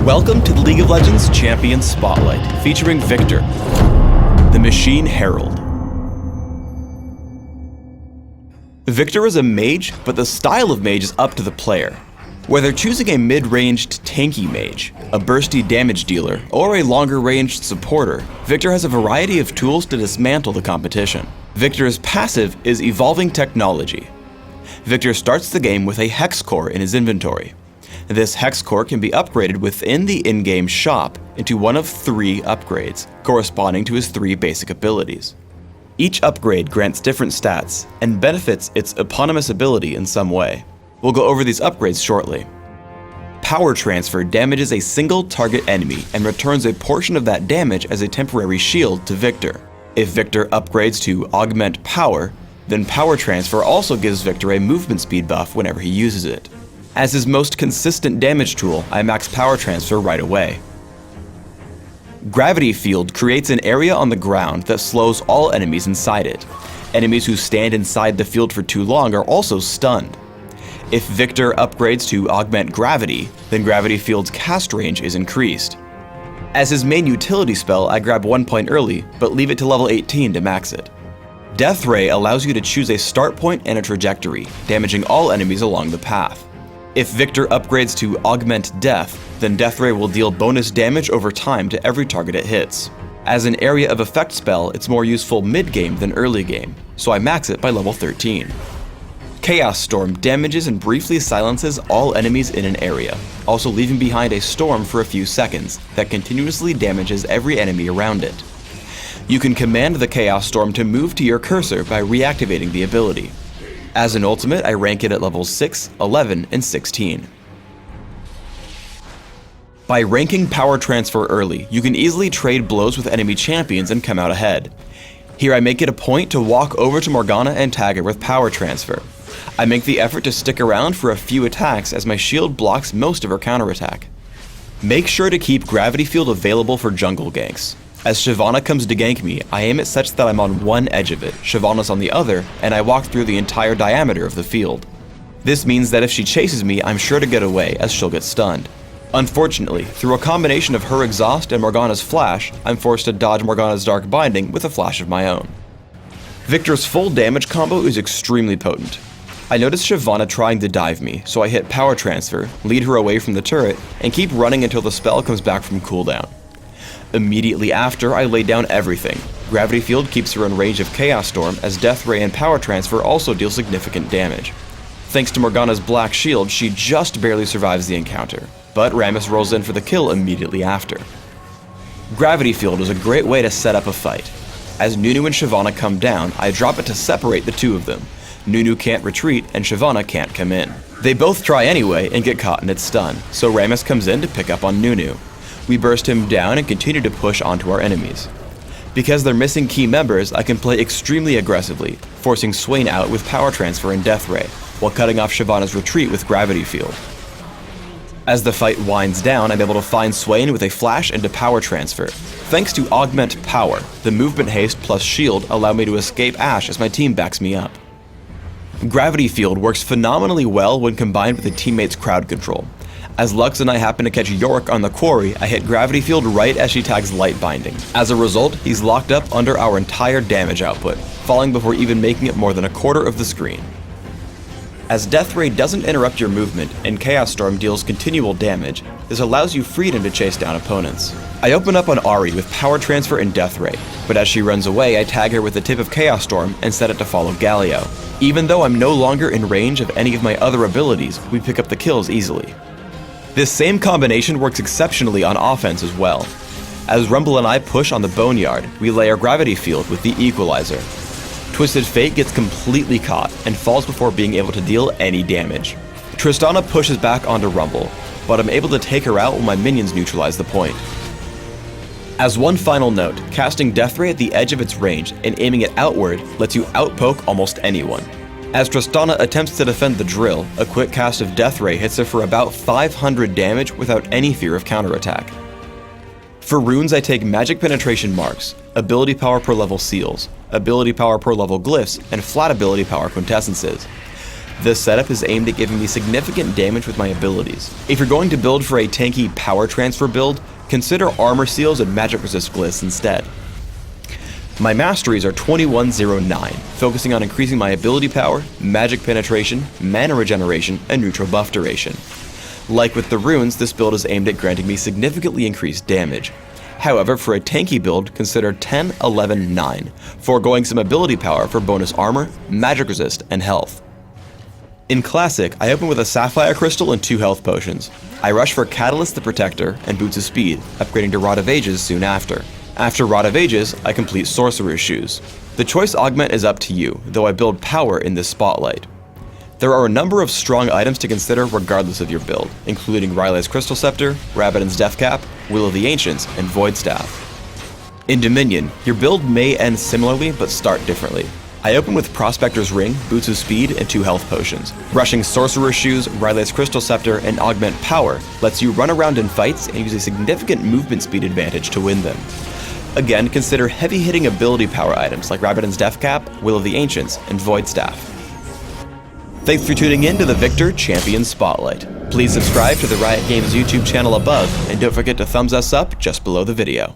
Welcome to the League of Legends Champion Spotlight, featuring Viktor, the Machine Herald. Viktor is a mage, but the style of mage is up to the player. Whether choosing a mid-ranged tanky mage, a bursty damage dealer, or a longer-ranged supporter, Viktor has a variety of tools to dismantle the competition. Viktor's passive is Evolving Technology. Viktor starts the game with a Hex Core in his inventory. This Hex Core can be upgraded within the in-game shop into one of 3 upgrades, corresponding to his 3 basic abilities. Each upgrade grants different stats and benefits its eponymous ability in some way. We'll go over these upgrades shortly. Power Transfer damages a single target enemy and returns a portion of that damage as a temporary shield to Viktor. If Viktor upgrades to Augment Power, then Power Transfer also gives Viktor a movement speed buff whenever he uses it. As his most consistent damage tool, I max Power Transfer right away. Gravity Field creates an area on the ground that slows all enemies inside it. Enemies who stand inside the field for too long are also stunned. If Viktor upgrades to Augment Gravity, then Gravity Field's cast range is increased. As his main utility spell, I grab 1 point early, but leave it to level 18 to max it. Death Ray allows you to choose a start point and a trajectory, damaging all enemies along the path. If Viktor upgrades to Augment Death, then Death Ray will deal bonus damage over time to every target it hits. As an area of effect spell, it's more useful mid-game than early game, so I max it by level 13. Chaos Storm damages and briefly silences all enemies in an area, also leaving behind a storm for a few seconds that continuously damages every enemy around it. You can command the Chaos Storm to move to your cursor by reactivating the ability. As an ultimate, I rank it at levels 6, 11, and 16. By ranking Power Transfer early, you can easily trade blows with enemy champions and come out ahead. Here I make it a point to walk over to Morgana and tag her with Power Transfer. I make the effort to stick around for a few attacks as my shield blocks most of her counterattack. Make sure to keep Gravity Field available for jungle ganks. As Shyvana comes to gank me, I aim it such that I'm on one edge of it, Shyvana's on the other, and I walk through the entire diameter of the field. This means that if she chases me, I'm sure to get away, as she'll get stunned. Unfortunately, through a combination of her exhaust and Morgana's flash, I'm forced to dodge Morgana's dark binding with a flash of my own. Viktor's full damage combo is extremely potent. I notice Shyvana trying to dive me, so I hit Power Transfer, lead her away from the turret, and keep running until the spell comes back from cooldown. Immediately after, I lay down everything. Gravity Field keeps her in range of Chaos Storm, as Death Ray and Power Transfer also deal significant damage. Thanks to Morgana's Black Shield, she just barely survives the encounter, but Rammus rolls in for the kill immediately after. Gravity Field is a great way to set up a fight. As Nunu and Shyvana come down, I drop it to separate the two of them. Nunu can't retreat, and Shyvana can't come in. They both try anyway and get caught in its stun, so Rammus comes in to pick up on Nunu. We burst him down and continue to push onto our enemies. Because they're missing key members, I can play extremely aggressively, forcing Swain out with Power Transfer and Death Ray, while cutting off Shyvana's retreat with Gravity Field. As the fight winds down, I'm able to find Swain with a flash into Power Transfer. Thanks to Augment Power, the movement haste plus shield allow me to escape Ashe as my team backs me up. Gravity Field works phenomenally well when combined with a teammate's crowd control. As Lux and I happen to catch Yorick on the quarry, I hit Gravity Field right as she tags Light Binding. As a result, he's locked up under our entire damage output, falling before even making it more than a quarter of the screen. As Death Ray doesn't interrupt your movement and Chaos Storm deals continual damage, this allows you freedom to chase down opponents. I open up on Ahri with Power Transfer and Death Ray, but as she runs away, I tag her with the tip of Chaos Storm and set it to follow Galio. Even though I'm no longer in range of any of my other abilities, we pick up the kills easily. This same combination works exceptionally on offense as well. As Rumble and I push on the Boneyard, we lay our Gravity Field with the Equalizer. Twisted Fate gets completely caught and falls before being able to deal any damage. Tristana pushes back onto Rumble, but I'm able to take her out when my minions neutralize the point. As one final note, casting Death Ray at the edge of its range and aiming it outward lets you outpoke almost anyone. As Tristana attempts to defend the drill, a quick cast of Death Ray hits her for about 500 damage without any fear of counterattack. For runes, I take Magic Penetration Marks, Ability Power per level Seals, Ability Power per level Glyphs, and Flat Ability Power Quintessences. This setup is aimed at giving me significant damage with my abilities. If you're going to build for a tanky power transfer build, consider armor seals and magic resist glyphs instead. My masteries are 2109, focusing on increasing my ability power, magic penetration, mana regeneration, and neutral buff duration. Like with the runes, this build is aimed at granting me significantly increased damage. However, for a tanky build, consider 10-11-9, foregoing some ability power for bonus armor, magic resist, and health. In Classic, I open with a Sapphire Crystal and 2 health potions. I rush for Catalyst the Protector and Boots of Speed, upgrading to Rod of Ages soon after. After Rod of Ages, I complete Sorcerer's Shoes. The choice augment is up to you, though I build power in this spotlight. There are a number of strong items to consider regardless of your build, including Rylai's Crystal Scepter, Rabadon's Death Cap, Will of the Ancients, and Void Staff. In Dominion, your build may end similarly but start differently. I open with Prospector's Ring, Boots of Speed, and 2 health potions. Rushing Sorcerer's Shoes, Rylai's Crystal Scepter, and Augment Power lets you run around in fights and use a significant movement speed advantage to win them. Again, consider heavy-hitting ability power items like Rabadon's Death Cap, Will of the Ancients, and Void Staff. Thanks for tuning in to the Viktor Champion Spotlight. Please subscribe to the Riot Games YouTube channel above, and don't forget to thumbs us up just below the video.